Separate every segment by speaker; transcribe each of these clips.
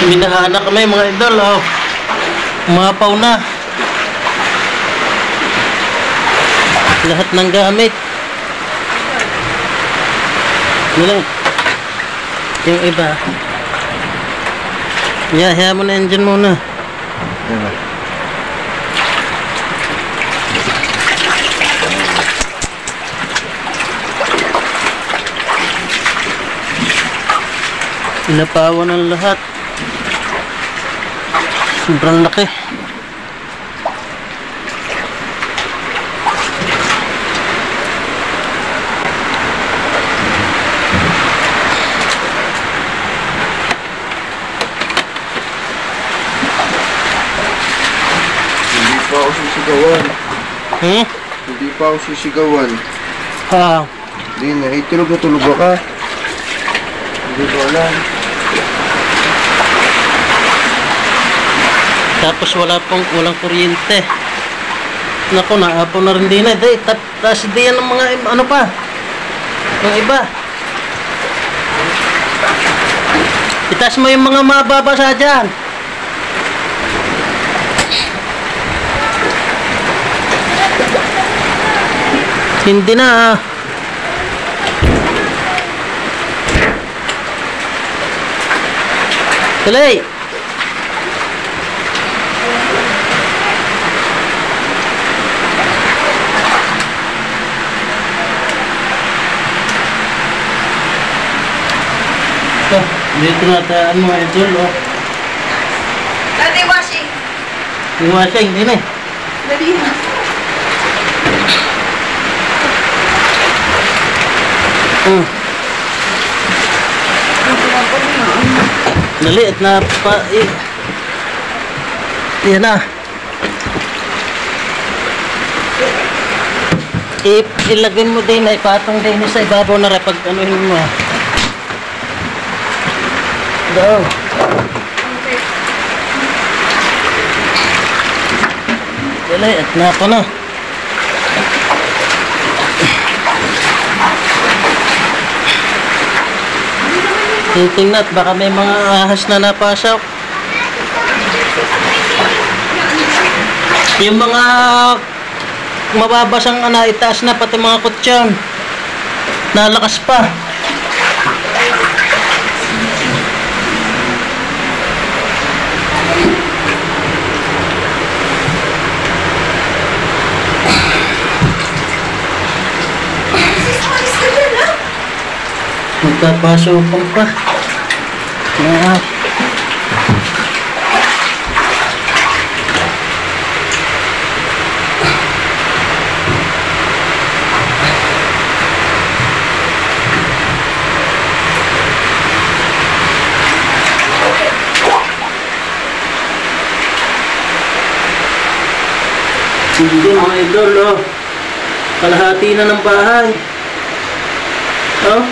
Speaker 1: Minahana kami mga idol, oh. Umapaw na. Lahat ng gamit. Yan. Yung iba. Hiya mo na yan dyan muna. Inapawan ang lahat. Sobrang laki.
Speaker 2: Hindi pa ako sisigawan. Hindi pa ako sisigawan.
Speaker 1: Ha?
Speaker 2: Hindi na. Tulog na tulog ka. Hindi ko alam.
Speaker 1: Tapos walang kuryente. Naku, naapaw na rin din eh. Tapos di yan ng mga ano pa. Yung iba. Itaas mo yung mga mababasa dyan. Hindi na ah. Tuloy. Dito na tayo ano idol, oh.
Speaker 3: Dati washing.
Speaker 1: Yung washing, din eh.
Speaker 3: Dali na.
Speaker 1: Dali at yan na. Ilagay mo din na ipatong din sa ibabaw na rin pag anuhin mo. Daw. Dali at napa na. Titingnan at baka may mga ahas na napasok. Yung mga mababasang itaas na pati mga kutsyon. Nalakas pa. Magpapasukan pa. Hindi mga idol, oh. Kalahati na ng bahay. Oh.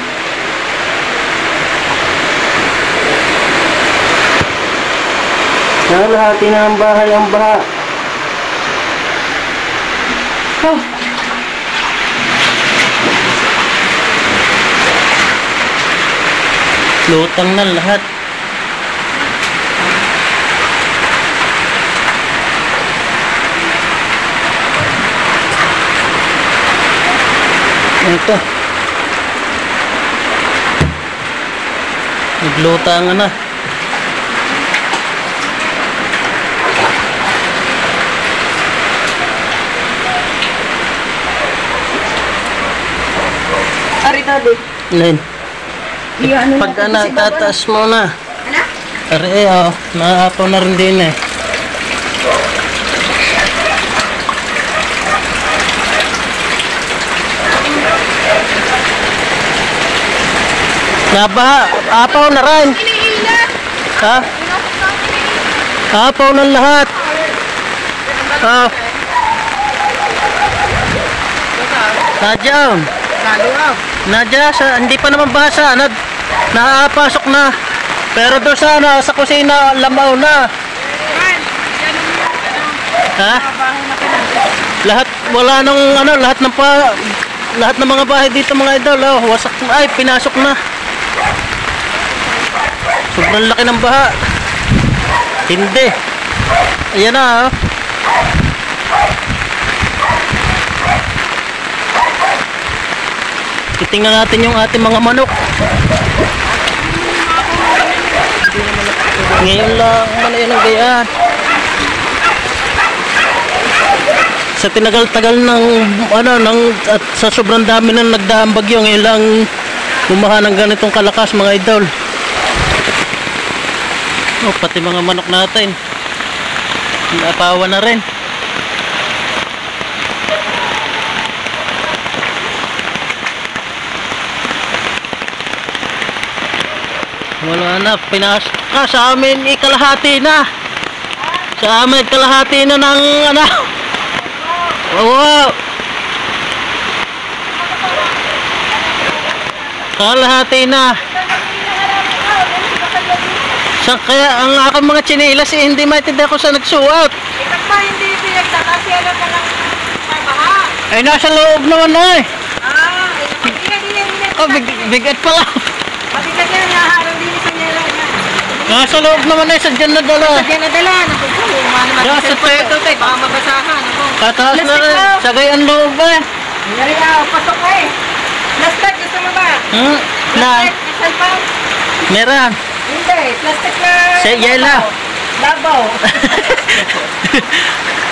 Speaker 1: Kalahati na ng bahay ang baha. Oh. Lutang na lahat. Ito. Naglutang na.
Speaker 3: Ari tadi.
Speaker 1: Len.
Speaker 3: Iya,
Speaker 1: Pag anak, tataas mo na.
Speaker 3: Ano?
Speaker 1: Ari, oh. Naapaw na rin din eh. Nabaha, apaw na rin. Ha? Apaw ng lahat. Ha? Nadyan. Nadyan, hindi pa naman basa. Naapasok na. Pero doon sa kusina, lamaw na. Ha? Lahat, wala nang lahat ng mga bahay dito mga idol, oh, wasak na, ay, pinasok na. Sobrang laki ng baha. Hindi. Ayan na, oh. Titingnan natin yung ating mga manok. Ngayon lang ano yun ang gayaan. Sa tinagal-tagal ng at sa sobrang dami ng nagdaang bagyo, ngayon lang bumaha ng ganitong kalakas, mga idol. Oh, pati mga manok natin napawa na rin. Wala na, sa amin ikalahati na. Sa amin kalahati na ng ano. Wow. Kalahati na. Kaya ang aking mga tsinelas hindi maintindihan ko sa nagsuot.
Speaker 3: Ikaw pa hindi pinagtatasi ano ka lang baha.
Speaker 1: Ay nasa loob naman na eh.
Speaker 3: Hindi.
Speaker 1: Oh, bigat pala.
Speaker 3: Mabigat yan, naharang din sa nila.
Speaker 1: Nasa loob naman eh, sadyan na dala.
Speaker 3: Sadyan na dala.
Speaker 1: Nasa
Speaker 3: Baka mabasahan.
Speaker 1: Tataas na rin. Sagay ang loob eh.
Speaker 3: Nangyari pasok ka eh. Plastic, gusto mo ba?
Speaker 1: Na.
Speaker 3: Plastic, cellphone?
Speaker 1: Meron.
Speaker 3: Hindi, plastic na.
Speaker 1: Sa yela.
Speaker 3: Labaw.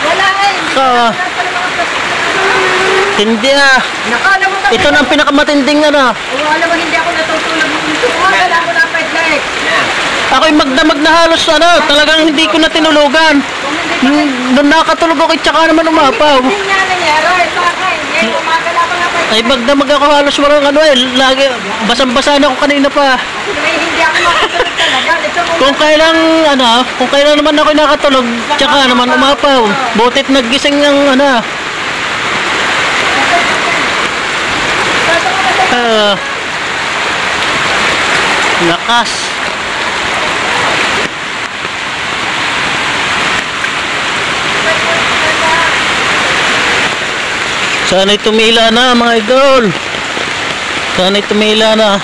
Speaker 3: Wala eh.
Speaker 1: Hindi ah.
Speaker 3: Nakala mo
Speaker 1: Ito na ang pinakamatinding ano.
Speaker 3: Alam mo, hindi ako natutulog nito. Wala ko na pedlight.
Speaker 1: Ako'y magdamag na halos ano. Talagang hindi ko na tinulugan. Nung nakatulog ako, tsaka naman umapaw.
Speaker 3: Hindi nga nangyari. Sa akin. Ngayon, umagala ko na pedlight.
Speaker 1: Ay magdamag ako halos walang ano eh. Lagi, basang-basa na ako kanina pa.
Speaker 3: Hindi ako makatulog talaga.
Speaker 1: Kung kailan naman ako nakatulog, tsaka naman umapaw. Butit naggising ng ano. Lakas. Sana'y tumila na mga idol. Sana'y tumila na.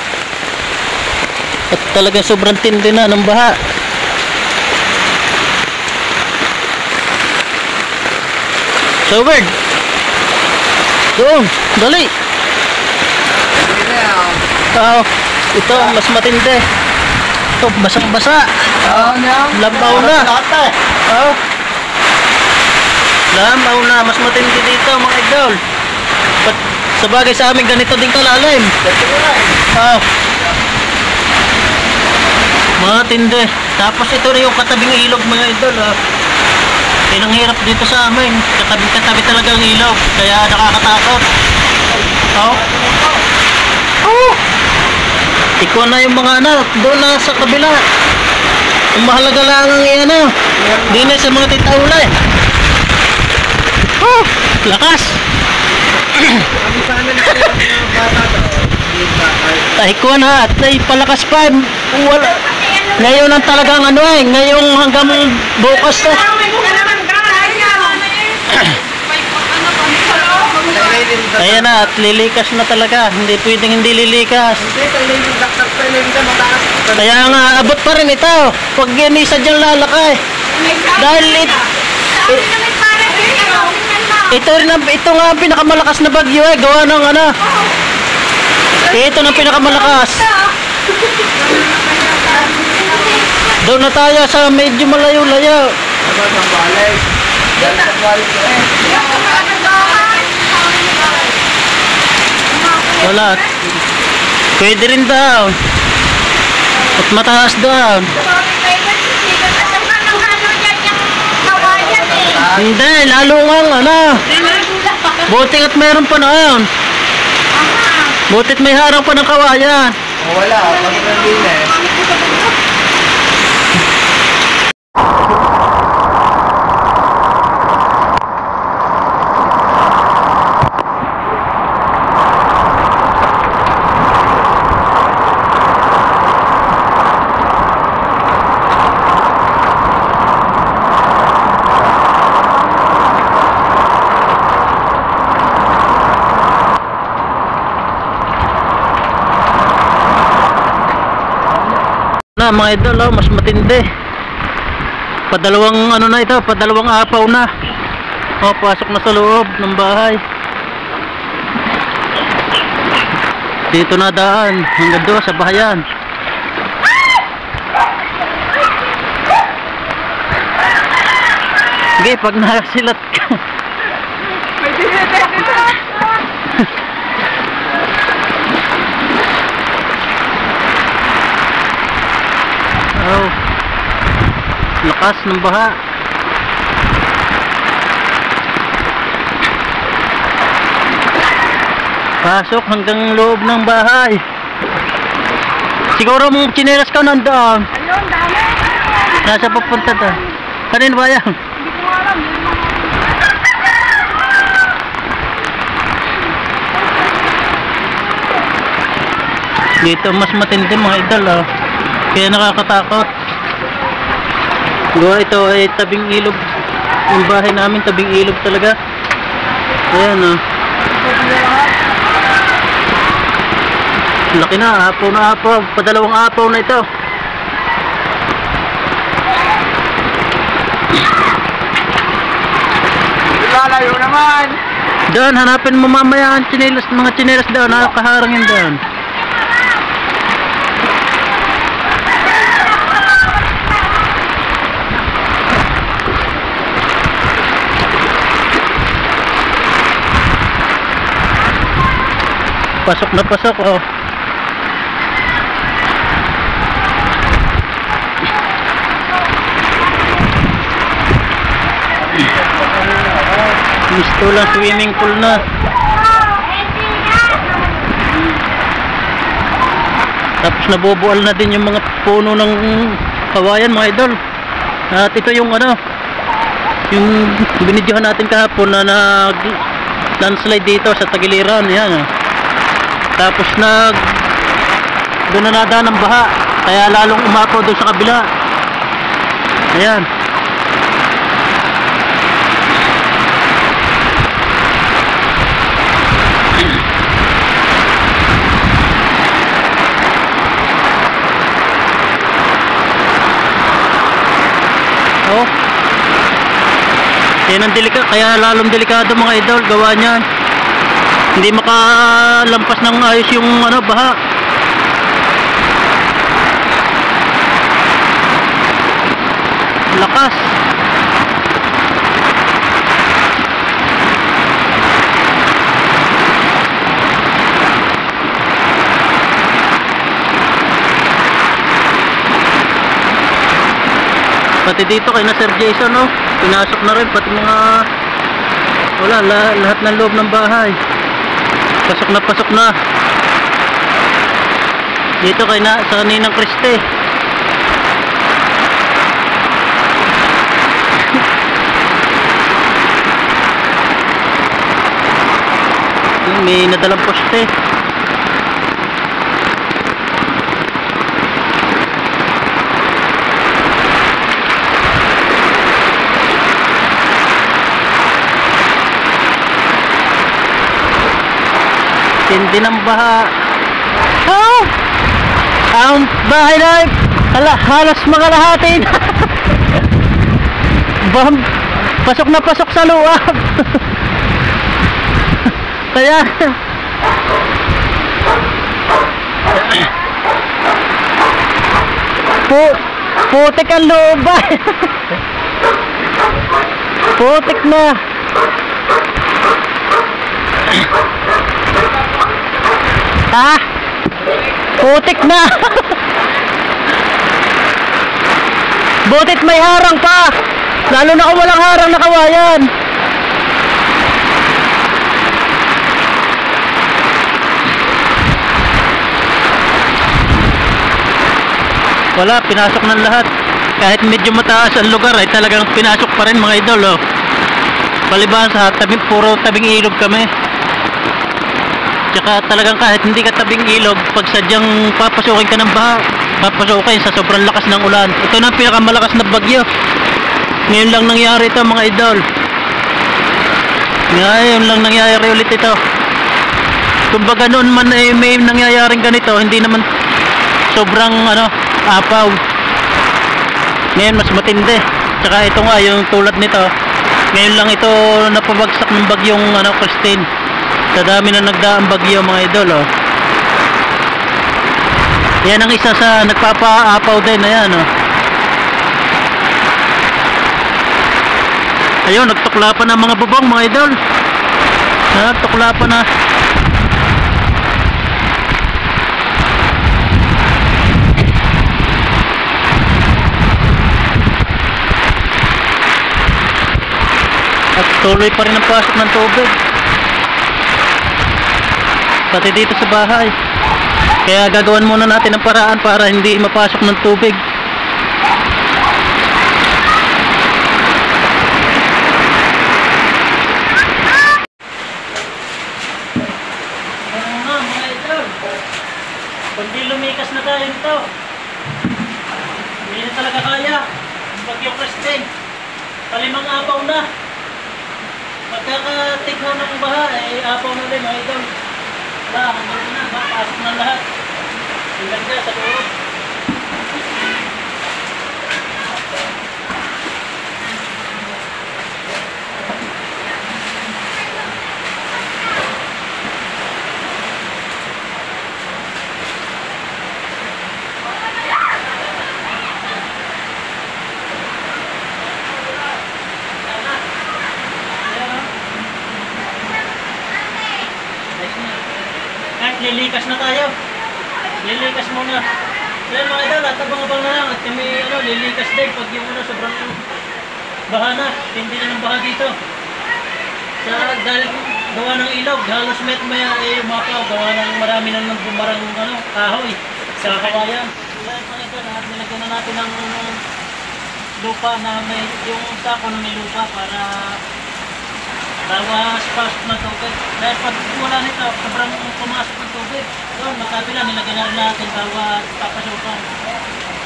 Speaker 1: At talagang sobrang tindi na ng baha. So bird. Doon, dali. Ito mas matindi. Ito basang-basa. Labaw na. Labaw na, mas matindi dito mga idol. Sa bagay sa amin ganito din kalalim. Matindi. Tapos ito na yung katabing ilog mga idol. Yan ang hirap dito sa amin. Katabi talaga ang ilog. Kaya nakakatakot. Ikaw na yung mga anak. Doon na sa kabila. Ang mahalaga lang ang ano. Di na sa mga titaulay. Lakas. Ay ko na. At ay palakas pa. Wala. Ngayon ang talagang ano eh. Ngayong hanggang bukas na. Ayan na, at lilikas na talaga. Hindi pwedeng hindi lilikas. Kaya nga, abot pa rin ito. Pag ginisa dyan lalakay. Dahil ito nga ang pinakamalakas na bagyo eh. Gawa ng ano. Ito na pinakamalakas. Doon na tayo sa medyo malayo-layo. Wala. Pwede rin daw. At mataas daw. Hindi, lalo nga ano. Buti at mayroon pa noon. Buti at may harang pa ng kawayan.
Speaker 2: Wala, bakit nandun eh.
Speaker 1: Na mga idol, mas matindi. Padalawang ano na ito, padalawang apaw na. Oh, pasok na sa loob ng bahay. Dito na daan hanggang doon sa bahayan. Sige, pag nakasilat ka.
Speaker 3: May dinitay dito.
Speaker 1: Oh, lakas ng baha. Pasok hanggang loob ng bahay. Siguro mong chinelas ka nandoon.
Speaker 3: Ayun, dami.
Speaker 1: Nasa papunta ta. Kanin ba yan?
Speaker 3: Hindi ko alam.
Speaker 1: Dito mas matindi mga idol, oh. Kaya nakakatakot. Gawa ito ay tabing ilog. Yung bahay namin tabing ilog talaga. Ayan, oh. Laki na, apaw. Padalawang apaw na ito.
Speaker 2: Lalayo naman!
Speaker 1: Doon, hanapin mo mamaya ang chinelas, mga chinelas doon, nakakaharang yun doon. Pasok na pasok, oh. Gusto lang swimming pool na. Tapos nabubual na din yung mga puno ng kawayan mga idol. At ito yung ano, yung binidyohan natin kahapon na landslide dito sa Tagiliran. Yan, oh. Tapos doon na nadaan ng baha, kaya lalong umapaw doon sa kabila. Ayan. Oh. Yan ang kaya lalong delikado mga idol, gawa niyan. Hindi makalampas ng ayos yung ano, baha. Lakas. Pati dito kay na Sir Jason, no? Pinasok na rin pati mga lahat ng loob ng bahay. Pasok na. Dito kay sa Ninang Kriste. May nadalang poste. Tindi ng baha. Oh! Ang bahay na halos mga lahatin. Pasok na pasok sa luwag. Kaya putik ang loob. Putik na. Ha? Putik na. Butit may harang pa. Lalo na kung walang harang na kawayan. Wala, pinasok ng lahat. Kahit medyo mataas ang lugar ay talagang pinasok pa rin mga idol, oh. Palibhas sa puro tabing ilog kami. Tsaka talagang kahit hindi ka tabing ilog, pag sadyang papasukin ka ng baha, papasukin sa sobrang lakas ng ulan. Ito na ang pinakamalakas na bagyo. Ngayon lang nangyari ito mga idol. Ngayon lang nangyari ulit ito. Kumbaga noon man ay may nangyayaring ganito, hindi naman sobrang apaw. Ngayon mas matindi. Tsaka ito nga yung tulad nito. Ngayon lang ito napabagsak ng bagyong ano, Christine. Sa dami na nagdaang bagyo mga idol, oh. Yan ang isa sa nagpapaapaw din, ayan, oh. Ayun, nagtukla pa na mga bubong mga idol. Nagtukla pa na. At tuloy pa rin ang pasok ng tubig. Pati dito sa bahay. Kaya gagawan muna natin ang paraan para hindi mapasok ng tubig. Kundi lumikas na tayo nito. Hindi na talaga kaya. Ang bagyong Christine. Palimang apaw na. Pagkakatighaw ng baha, eh apaw na rin mga idol. Wala, hanggang na. Pasok na lahat. Tingnan ka sa loob. Lilikas na tayo. Lilikas muna. Yan mga idol, at abang-abang na lang. At kami lilikas din pag yung sobrang baha na. Hindi na ng baha dito. Dahil gawa ng ilog, halos met maya umapaw. Gawa ng marami nang bumarang kahoy sa kawayan. Yan mga idol, at nilagyan na natin ng lupa na may, yung sako na may lupa para bawas pasok ng tubig. Dahil pag wala nito, sobrang pumasok ng tubig. Doon, makabila, nilagyan na rin natin bawat papasukan.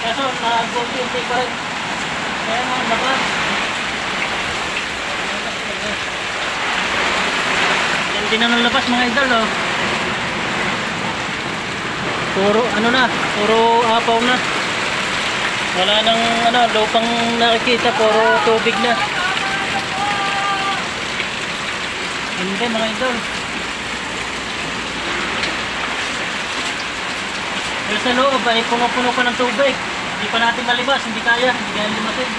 Speaker 1: Kaso, nag-unti pa rin. Kaya mga labas. Yan din ang labas mga idol, oh. Puro, puro apaw na. Wala nang, lupang nakikita, puro tubig na. Hindi mga idol. Pero sa loob ay puno pa ng tubig. Hindi pa natin malibas, hindi kaya limasin.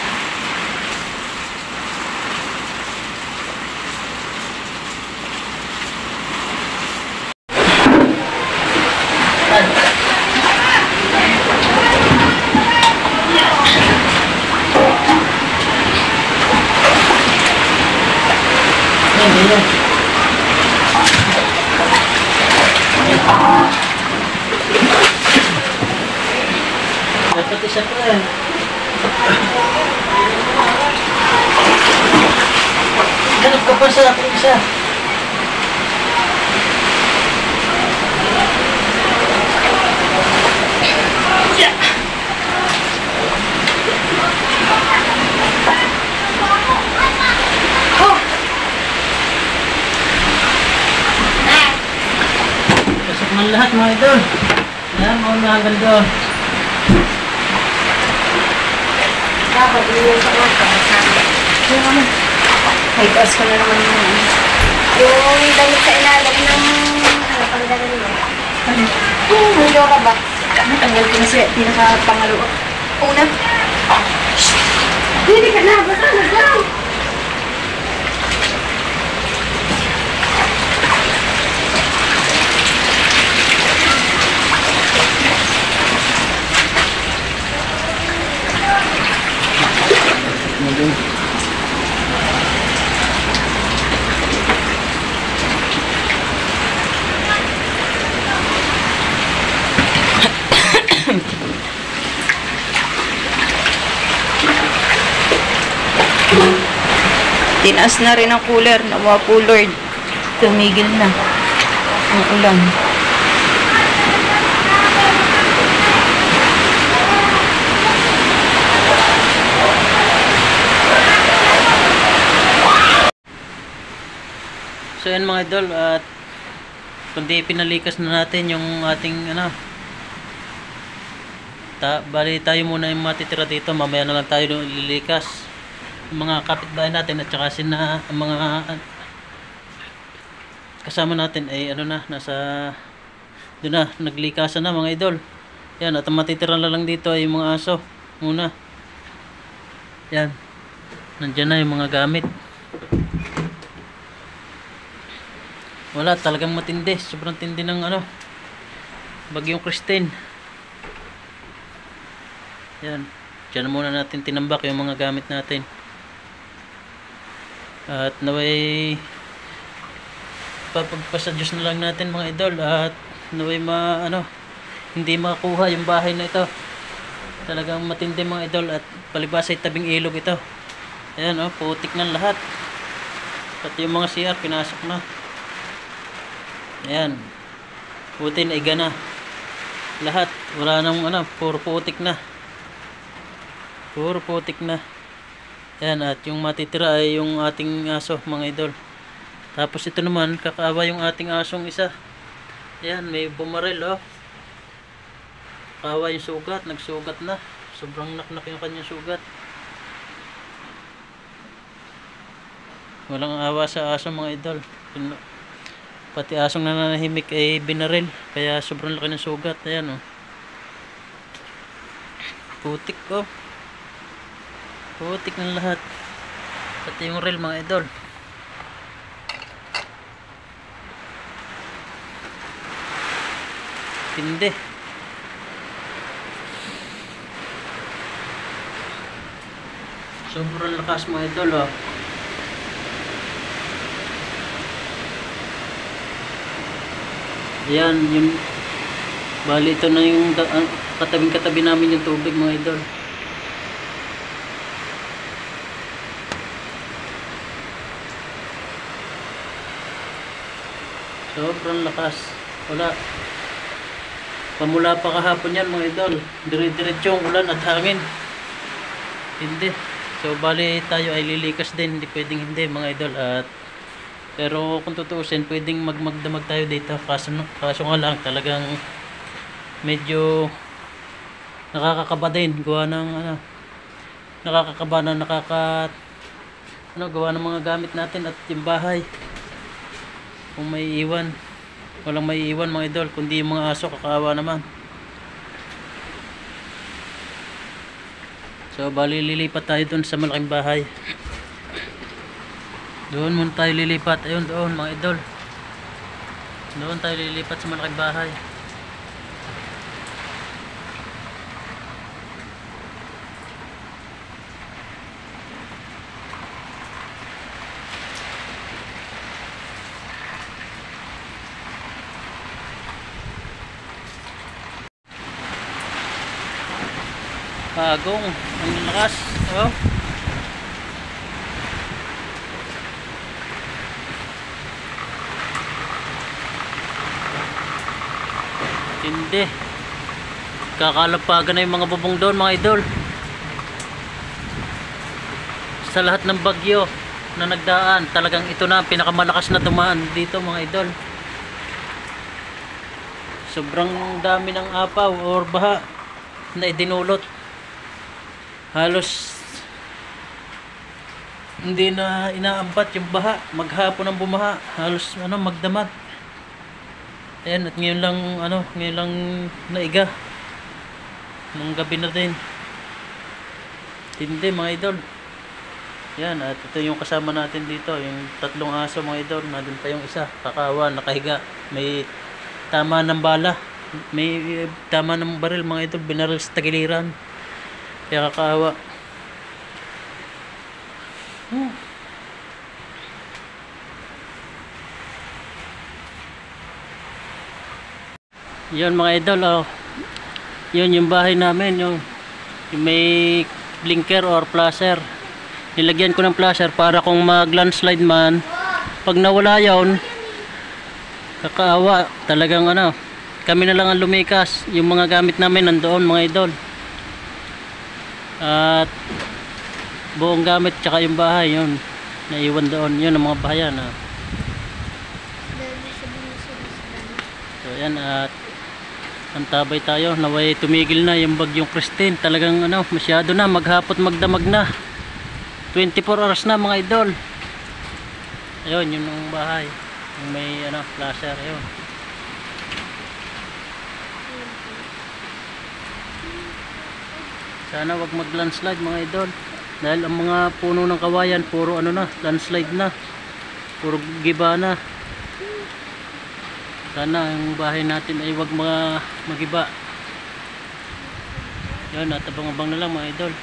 Speaker 1: Dapat isa pa yan. Ganap ka pa sa isa. Pasok ng lahat mga idol. Yan, mga hanggang doon.
Speaker 3: Dapat iyon sa mga kasama. May taas ko na naman yung damit sa ilalim ng pagdagan mo. May yoga ba? Natanggal ko na siya, pinaka-pangalo. Una? Hindi ka na, basta naglaw.
Speaker 4: Tinaas na rin ang cooler. Nawa po Lord. Tumigil na ang ulan.
Speaker 1: So yan mga idol, at kundi pinalikas na natin yung ating bali tayo muna yung matitira dito, mamaya na lang tayo lilikas. mga kapitbahay natin at saka sina ang mga kasama natin ay ano na, nasa doon na, naglikasan na mga idol. Yan, at ang matitira na lang dito ay yung mga aso muna. Yan, nandyan na yung mga gamit. Wala, talagang matindi, sobrang tindi ng ano, bagyong Christine. Yan, dyan muna natin tinambak yung mga gamit natin. At naway papagpasa Diyos na lang natin mga idol, at naway hindi makakuha yung bahay na ito. Talagang matindi mga idol, at palibas ay tabing ilog ito. Ayan putik ng lahat, pati yung mga CR pinasok na. Ayan, buti na iga na lahat, wala nang puro putik na, puro putik na. Ayan, at yung matitira ay yung ating aso mga idol. Tapos ito naman, kakaawa yung ating asong isa. Ayan, may bumaril kakaawa yung sugat, nagsugat na, sobrang naknak yung kanyang sugat. Walang awa sa aso mga idol, pati asong nananahimik ay binaril, kaya sobrang laki ng sugat. Ayan putik putik ng lahat, pati yung reel mga idol. Tindi. Sobrang lakas mga idol Ayan, yung bali ito na yung katabing-katabi namin yung tubig mga idol. Sobrang lakas. Wala. Pamula pa kahapon yan mga idol, dire-diretso yung ulan at hangin. Hindi. So bali tayo ay lilikas din, hindi pwedeng hindi mga idol. At pero kung tutuusin, pwedeng magdamag tayo dito. Kaso nga lang, talagang medyo nakakakaba din. Gawa ng nakakakaba na gawa ng mga gamit natin at yung bahay. Kung may iwan, walang may iwan mga idol, kundi yung mga aso, kakaawa naman. So bali lilipat tayo dun sa malaking bahay. Doon muna tayo lilipat. Ayun doon mga idol, doon tayo lilipat sa malaking bahay. Bagong, ang lakas. Hindi. Kakalapagan na yung mga bubong doon mga idol. Sa lahat ng bagyo na nagdaan, talagang ito na ang pinakamalakas na tumaan dito mga idol. Sobrang dami ng apaw or baha na idinulot. Halos hindi na inaampat yung baha. Maghapon ang bumaha, halos magdamag. Ayan, at ngayon lang naiga. Nung gabi na din. Tindi mga idol. Yan, at ito yung kasama natin dito, yung tatlong aso mga idol. Nandun pa yung isa, kakawa, nakahiga. May tama ng bala, may tama ng baril mga idol, binaril sa tagiliran. Kaya kakaawa. Yun mga idol, yun yung bahay namin, yung may blinker or flasher. Nilagyan ko ng flasher para kung mag landslide man, pag nawala yun, kakaawa. Talagang kami na lang ang lumikas. Yung mga gamit namin nandoon mga idol, at buong gamit tsaka yung bahay yun naiwan doon. Yun ang mga bahayan so yan, at antabay tayo naway tumigil na yung bagyong Christine. Talagang masyado na, maghapot magdamag na. 24 hours na mga idol. Ayun, yun yung bahay. Yung may ano, flasher, ayun. Sana wag mag-landslide mga idol. Dahil ang mga puno ng kawayan, puro ano na, landslide na. Puro giba na. Sana yung bahay natin ay wag magiba. Yun, at abang-abang na lang mga idol.